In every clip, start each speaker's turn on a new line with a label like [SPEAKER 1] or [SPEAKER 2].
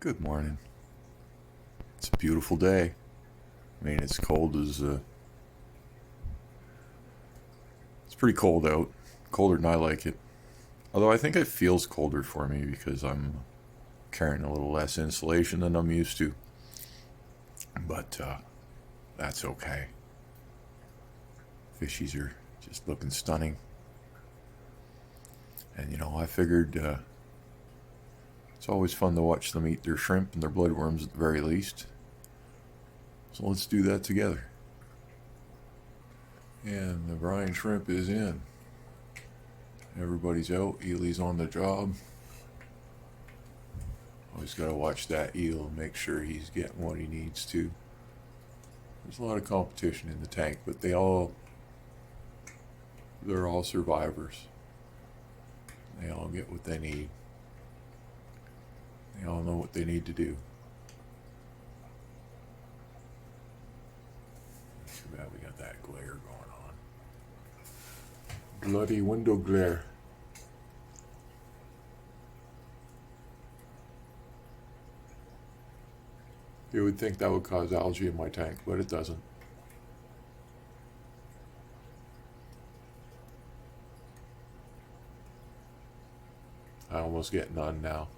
[SPEAKER 1] Good morning. It's a beautiful day. I mean, it's cold as it's pretty cold out. Colder than I like it. Although I think it feels colder for me because I'm carrying a little less insulation than I'm used to. But that's okay. Fishies are just looking stunning. And I figured it's always fun to watch them eat their shrimp and their bloodworms at the very least. So let's do that together. And the brine shrimp is in. Everybody's out. Eelie's on the job. Always got to watch that eel and make sure he's getting what he needs to. There's a lot of competition in the tank, but they're all survivors. They all get what they need. They all know what they need to do. Too bad we got that glare going on. Bloody window glare. You would think that would cause algae in my tank, but it doesn't. I almost get none now.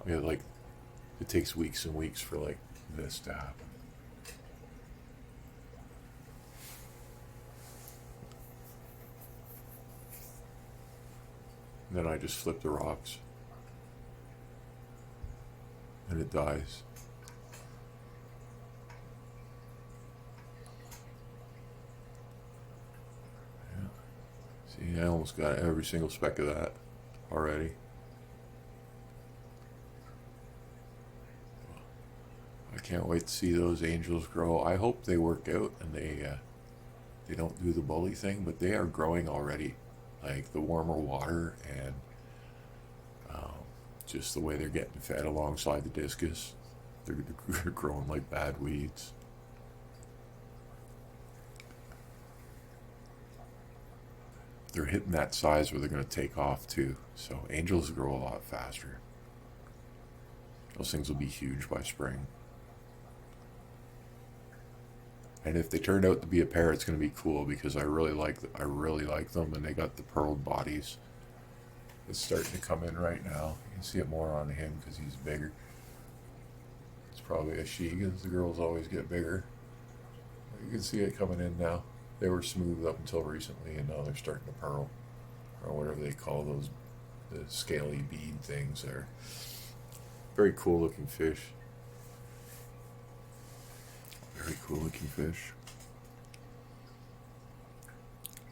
[SPEAKER 1] It takes weeks and weeks for this to happen. And then I just flip the rocks. And it dies. Yeah. See, I almost got every single speck of that already. I can't wait to see those angels grow. I hope they work out and they don't do the bully thing, but they are growing already. Like the warmer water and just the way they're getting fed alongside the discus, they're growing like bad weeds. They're hitting that size where they're going to take off too. So angels grow a lot faster. Those things will be huge by spring. And if they turned out to be a pair, it's going to be cool because I really like them, and they got the pearled bodies. It's starting to come in right now. You can see it more on him because he's bigger. It's probably a she because the girls always get bigger. You can see it coming in now. They were smooth up until recently, and now they're starting to pearl, or whatever they call those, the scaly bead things there. Very cool looking fish. Very cool looking fish.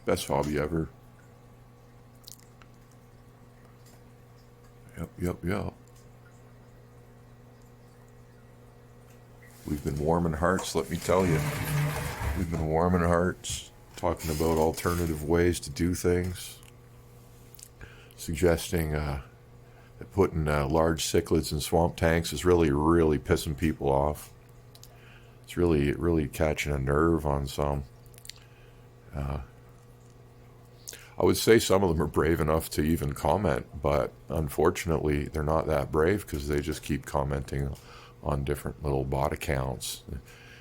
[SPEAKER 1] Best hobby ever. Yep. We've been warming hearts, let me tell you. We've been warming hearts, talking about alternative ways to do things. Suggesting that putting large cichlids in swamp tanks is really pissing people off. It's really catching a nerve on some. I would say some of them are brave enough to even comment, but unfortunately they're not that brave because they just keep commenting on different little bot accounts.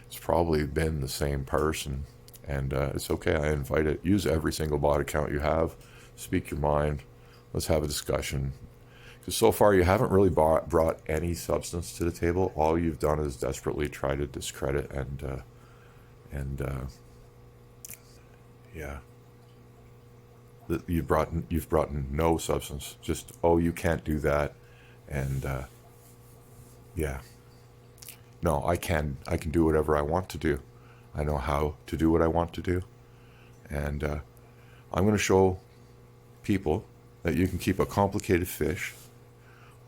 [SPEAKER 1] It's probably been the same person, and it's okay. I invite it. Use every single bot account you have. Speak your mind. Let's have a discussion. Because so far you haven't really brought any substance to the table. All you've done is desperately try to discredit yeah. You've brought no substance. Just, oh, you can't do that, and yeah. No, I can do whatever I want to do. I know how to do what I want to do, and I'm going to show people that you can keep a complicated fish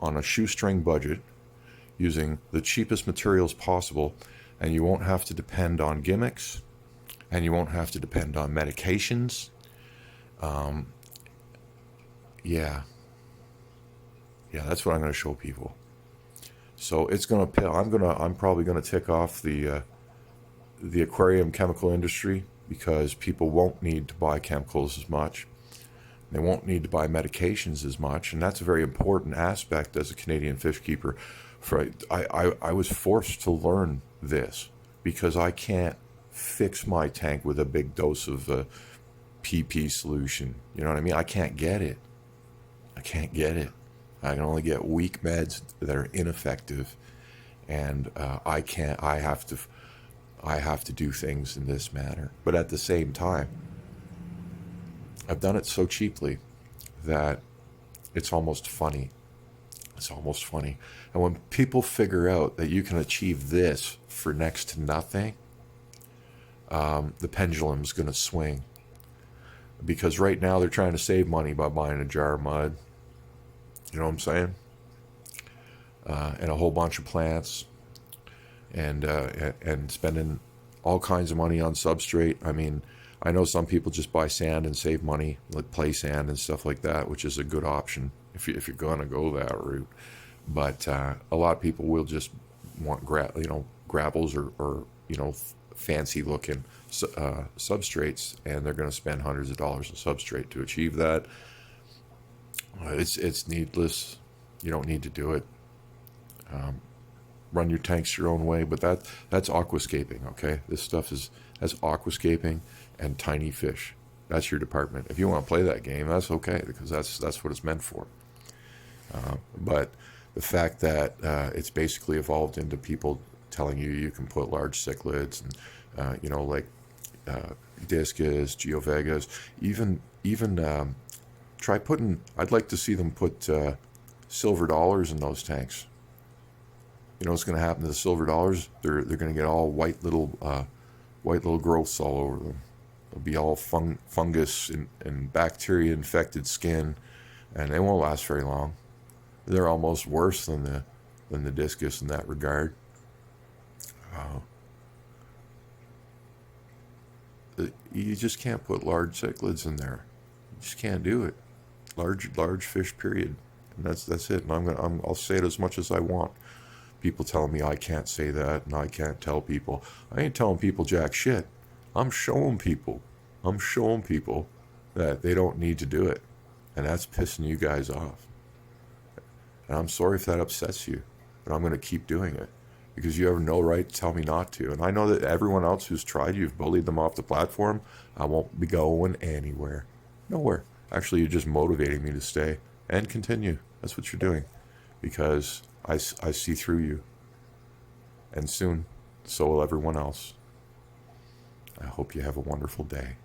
[SPEAKER 1] on a shoestring budget using the cheapest materials possible, and you won't have to depend on gimmicks, and you won't have to depend on medications. Yeah, that's what I'm going to show people. So I'm probably going to tick off the aquarium chemical industry because people won't need to buy chemicals as much. They won't need to buy medications as much, and that's a very important aspect as a Canadian fish keeper. I was forced to learn this because I can't fix my tank with a big dose of PP solution. You know what I mean? I can't get it. I can't get it. I can only get weak meds that are ineffective, and I can't. I have to do things in this manner. But at the same time, I've done it so cheaply that it's almost funny. It's almost funny. And when people figure out that you can achieve this for next to nothing, the pendulum's going to swing. Because right now they're trying to save money by buying a jar of mud. You know what I'm saying? And a whole bunch of plants, and spending all kinds of money on substrate. I mean, I know some people just buy sand and save money, like play sand and stuff like that, which is a good option if you're going to go that route. But a lot of people will just want gravels or fancy looking substrates, and they're going to spend hundreds of dollars on substrate to achieve that. It's needless. You don't need to do it. Run your tanks your own way, but that's aquascaping. Okay, this stuff that's aquascaping and tiny fish. That's your department. If you want to play that game, that's okay, because that's what it's meant for. But the fact that it's basically evolved into people telling you can put large cichlids and like discus, geovegas, even try putting. I'd like to see them put silver dollars in those tanks. You know what's going to happen to the silver dollars? They're going to get all white little growths all over them. They'll be all fungus and bacteria infected skin, and they won't last very long. They're almost worse than the discus in that regard. You just can't put large cichlids in there. You just can't do it. Large fish, period. And that's it. And I'll say it as much as I want. People telling me I can't say that and I can't tell people. I ain't telling people jack shit. I'm showing people that they don't need to do it. And that's pissing you guys off. And I'm sorry if that upsets you, but I'm going to keep doing it because you have no right to tell me not to. And I know that everyone else who's tried, you've bullied them off the platform. I won't be going anywhere. Nowhere. Actually, you're just motivating me to stay and continue. That's what you're doing, because I see through you. And soon, so will everyone else. I hope you have a wonderful day.